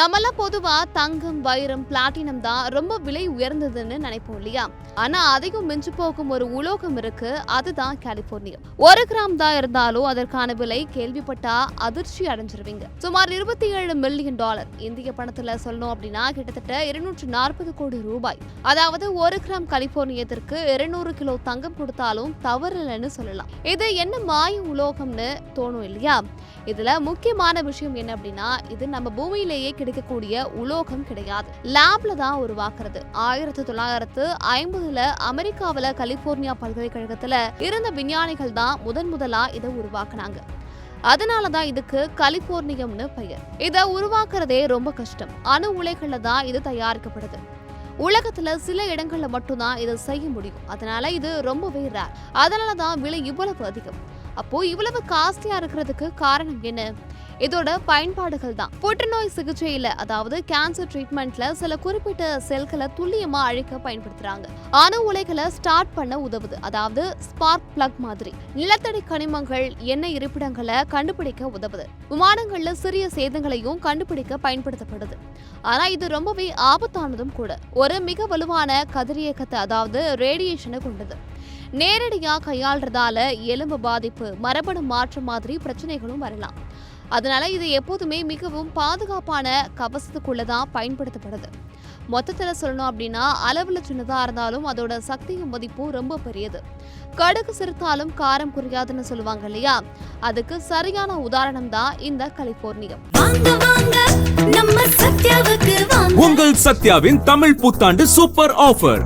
நம்மெல்லாம் பொதுவா தங்கம், வைரம், பிளாட்டினம் தான் ரொம்ப விலை உயர்ந்ததுன்னு நினைப்போம் இல்லையா? ஆனா அதிகம் மிஞ்சு போகும் ஒரு உலோகம் இருக்கு, அதுதான் கலிபோர்னியம். 1 கிராம் தான் இருந்தாலும் அதற்கான விலை கேள்விப்பட்டா அதிர்ச்சி அடைஞ்சிருவீங்க. சுமார் $27 மில்லியன். இந்திய பணத்துல சொல்லணும் அப்படின்னா கிட்டத்தட்ட 240 கோடி ரூபாய். அதாவது 1 கிராம் கலிபோர்னியத்திற்கு 200 கிலோ தங்கம் கொடுத்தாலும் தவறில்லைன்னு சொல்லலாம். இது என்ன மாய உலோகம்னு தோணும் இல்லையா? இதுல முக்கியமான விஷயம் என்ன அப்படின்னா, இது நம்ம பூமியிலேயே கிடைக்கக்கூடிய உலோகம் கிடையாது, லேப்ல தான் உருவாக்குறது. 1950 அமெரிக்காவில கலிபோர்னியா பல்கலைக்கழகத்துல இருந்த விஞ்ஞானிகள் தான் முதலா இதை உருவாக்குனாங்க. அதனாலதான் இதுக்கு கலிபோர்னியம்னு பெயர். இதை உருவாக்குறதே ரொம்ப கஷ்டம். அணு உலைகள்ல தான் இது தயாரிக்கப்படுது. உலகத்துல சில இடங்கள்ல மட்டும்தான் இதை செய்ய முடியும். அதனால இது ரொம்பவே ரேர். அதனாலதான் விலை இவ்வளவு அதிகம். அப்போ இவ்வளவு காஸ்ட்லியா இருக்கிறதுக்கு காரணம் என்ன? இதோட பயன்பாடுகள் தான். புற்றுநோய் சிகிச்சையில, அதாவது கேன்சர் ட்ரீட்மெண்ட்ல சில குறிப்பிட்ட செல்களை துல்லியமா அழிக்க பயன்படுத்துறாங்க. அணு உலைகளை ஸ்டார்ட் பண்ண உதவுது, அதாவது ஸ்பார்க் பிளக் மாதிரி. நிலத்தடி கனிமங்கள், எண்ணெய் இருப்பிடங்களை கண்டுபிடிக்க உதவுது. விமானங்கள்ல சிறிய சேதங்களையும் கண்டுபிடிக்க பயன்படுத்தப்படுது. ஆனா இது ரொம்பவே ஆபத்தானதும் கூட. ஒரு மிக வலுவான கதிரியக்கத்தை, அதாவது ரேடியேஷனை கொண்டது. நேரடியா கையாள்றதால எலும்பு பாதிப்பு, மரபணு மாற்றம் மாதிரி பிரச்சனைகளும் வரலாம். அதனால இது எப்போதுமே மிகவும் பாதுகாப்பான கவசத்துக்குள்ளதான் பயன்படுத்தப்படுது. மொத்தத்துல சொல்லணும் அப்படின்னா, அளவுல சின்னதா இருந்தாலும் அதோட சக்தியும் மதிப்பும் ரொம்ப பெரியது. கடுகு சிறுத்தாலும் காரம் குறையாதுன்னு சொல்லுவாங்க இல்லையா? அதுக்கு சரியான உதாரணம் தான் இந்த கலிபோர்னியம். உங்கள் சத்யாவின் தமிழ் புத்தாண்டு சூப்பர் ஆஃபர்.